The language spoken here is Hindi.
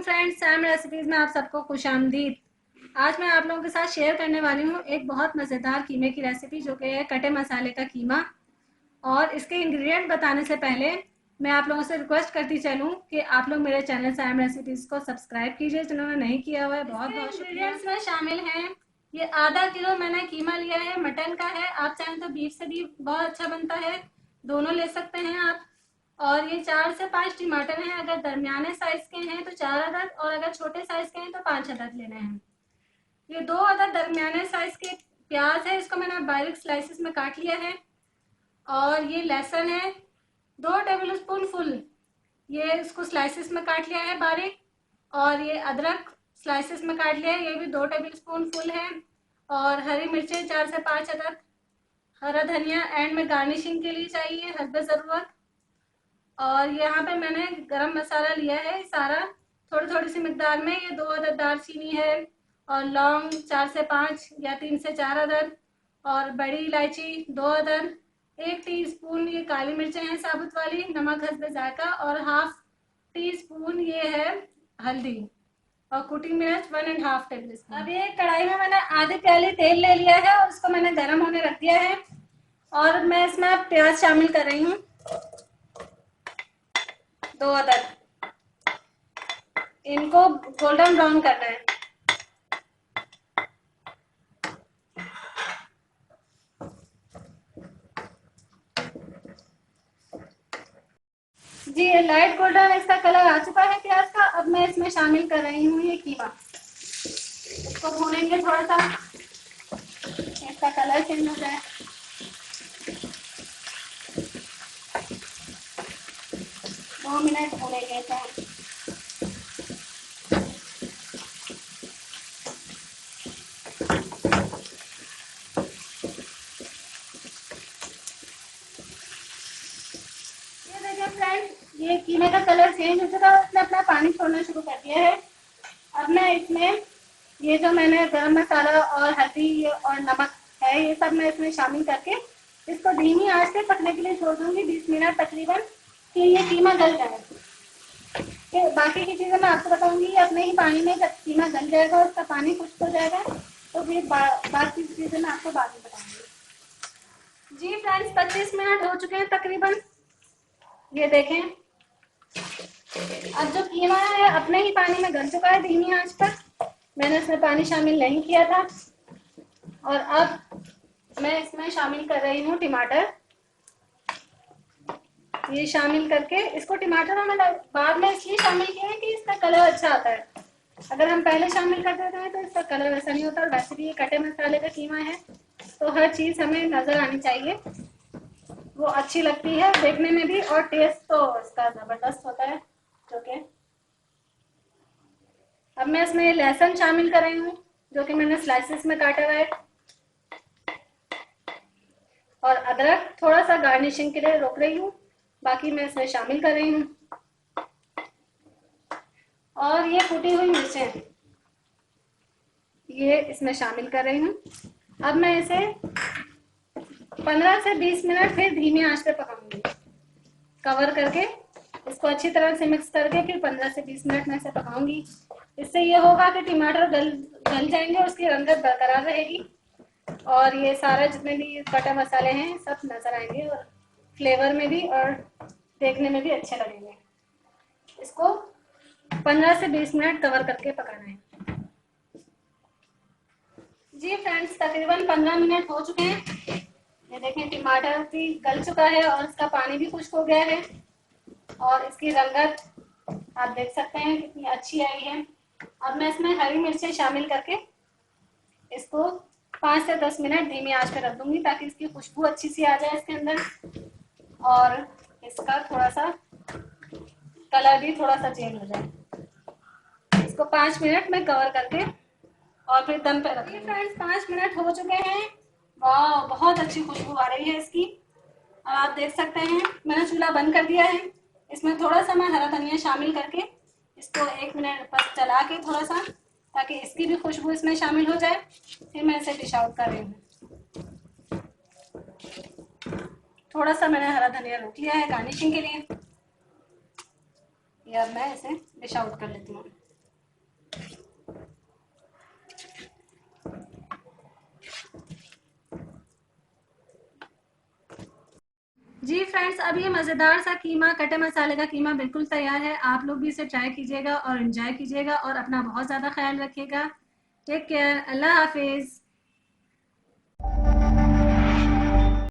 फ्रेंड्स, सैम रेसिपीज में आप सबको खुशामदीद। आज मैं आप लोगों के साथ शेयर करने वाली हूँ एक बहुत मज़ेदार कीमे की रेसिपी, जो कि है कटे मसाले का कीमा। और इसके इंग्रेडिएंट बताने से पहले मैं आप लोगों से रिक्वेस्ट करती चलूँ कि आप लोग मेरे चैनल सैम रेसिपीज़ को सब्सक्राइब कीजिए, जिन्होंने नहीं किया हुआ है। बहुत बहुत इंग्रेडिएंट्स में शामिल हैं, ये आधा किलो मैंने कीमा लिया है, मटन का है। आप चाहें तो बीफ से भी बहुत अच्छा बनता है, दोनों ले सकते हैं आप। और ये 4 से 5 टमाटर हैं। अगर दरमियाने साइज के हैं तो 4 अदद, और अगर छोटे साइज के हैं तो 5 अदद लेने हैं। ये 2 अदद दरमियाने साइज के प्याज है, इसको मैंने बारीक स्लाइसिस में काट लिया है। और ये लहसुन है 2 टेबल स्पून फुल, ये इसको स्लाइसिस में काट लिया है बारीक। और ये अदरक स्लाइसिस में काट लिया है, ये भी 2 टेबल स्पून फुल है। और हरी मिर्चें 4 से 5 अदद। हरा धनिया एंड में गार्निशिंग के लिए चाहिए हस्ब ज़रूरत। और यहाँ पे मैंने गरम मसाला लिया है सारा, थोड़ी थोड़ी सी मिकदार में। ये 2 अदद दालचीनी है, और लौंग 4 से 5 या 3 से 4 अदद, और बड़ी इलायची 2 अदद। 1 टीस्पून ये काली मिर्चें हैं साबुत वाली, नमक हस्ब जायका, और हाफ टी स्पून ये है हल्दी, और कुटी मिर्च 1.5 टेबल स्पून। अब ये कढ़ाई में मैंने आधी प्याली तेल ले लिया है, और उसको मैंने गर्म होने रख दिया है। और मैं इसमें प्याज शामिल कर रही हूँ 2 अदद। इनको गोल्डन ब्राउन करना है। जी, ये लाइट गोल्डन इसका कलर आ चुका है प्याज का। अब मैं इसमें शामिल कर रही हूँ ये कीमा। इसको भूनेंगे थोड़ा सा, इसका कलर चेंज हो जाए। 2 मिनट भूनेंगे इसे। फ्रेंड्स, ये कीमे का कलर चेंज हो चुका है, उसने अपना पानी छोड़ना शुरू कर दिया है। अब मैं इसमें ये जो मैंने गरम मसाला और हल्दी और नमक है, ये सब मैं इसमें शामिल करके इसको धीमी आंच पे पकने के लिए छोड़ दूंगी 20 मिनट तकरीबन, कि ये कीमा गल जाए। फिर बाकी की चीज़ें मैं आपको बताऊंगी अपने ही पानी में। जब कीमा गल जाएगा, उसका पानी खुश्क हो जाएगा, तो फिर बाकी चीज़ें मैं आपको बाद में बताऊंगी। जी फ्रेंड्स, 25 मिनट हो चुके हैं तकरीबन। ये देखें, अब जो कीमा है अपने ही पानी में गल चुका है धीमी आंच पर। मैंने इसमें पानी शामिल नहीं किया था। और अब मैं इसमें शामिल कर रही हूँ टमाटर। ये शामिल करके इसको, टमाटर मैंने बाद में इसलिए शामिल किया है कि इसका कलर अच्छा आता है। अगर हम पहले शामिल कर देते हैं तो इसका कलर वैसा नहीं होता। और वैसे भी ये कटे मसाले का कीमा है, तो हर चीज़ हमें नज़र आनी चाहिए, वो अच्छी लगती है देखने में भी, और टेस्ट तो इसका ज़बरदस्त होता है। जो कि अब मैं इसमें लहसुन शामिल कर रही हूँ, जो कि मैंने स्लाइसेस में काटा हुआ है। और अदरक थोड़ा सा गार्निशिंग के लिए रोक रही हूँ, बाकी मैं इसमें शामिल कर रही हूँ। और ये कुटी हुई मिर्चें ये इसमें शामिल कर रही हूँ। अब मैं इसे 15 से 20 मिनट फिर धीमी आंच पे पकाऊंगी, कवर करके इसको अच्छी तरह से मिक्स करके। फिर 15 से 20 मिनट मैं इसे पकाऊंगी। इससे ये होगा कि टमाटर गल जाएंगे, उसकी रंगत बरकरार रहेगी, और ये सारा जितने भी कटे मसाले हैं सब नजर आएंगे, और फ्लेवर में भी और देखने में भी अच्छे लगेंगे। इसको 15 से 20 मिनट कवर करके पकाना है। जी फ्रेंड्स, तकरीबन 15 मिनट हो चुके हैं। ये देखें, टमाटर भी गल चुका है और इसका पानी भी खुश्क हो गया है, और इसकी रंगत आप देख सकते हैं कितनी अच्छी आई है। अब मैं इसमें हरी मिर्चें शामिल करके इसको 5 से 10 मिनट धीमी आंच पे रख दूंगी, ताकि इसकी खुशबू अच्छी सी आ जाए इसके अंदर, और इसका थोड़ा सा कलर भी थोड़ा सा चेंज हो जाए। इसको 5 मिनट में कवर करके और फिर दम पे रखिए। फ्रेंड्स, 5 मिनट हो चुके हैं। वाह, बहुत अच्छी खुशबू आ रही है इसकी। अब आप देख सकते हैं मैंने चूल्हा बंद कर दिया है। इसमें थोड़ा सा मैं हरा धनिया शामिल करके इसको 1 मिनट बस चला के थोड़ा सा, ताकि इसकी भी खुशबू इसमें शामिल हो जाए। फिर मैं इसे डिश आउट कर रही हूँ। थोड़ा सा मैंने हरा धनिया रोक लिया है गार्निशिंग के लिए। ये अब मैं इसे डिश आउट कर लेती हूँ। जी फ्रेंड्स, अब ये मज़ेदार सा कीमा, कटे मसाले का कीमा बिल्कुल तैयार है। आप लोग भी इसे ट्राई कीजिएगा और एंजॉय कीजिएगा और अपना बहुत ज़्यादा ख्याल रखिएगा। टेक केयर, अल्लाह हाफिज़।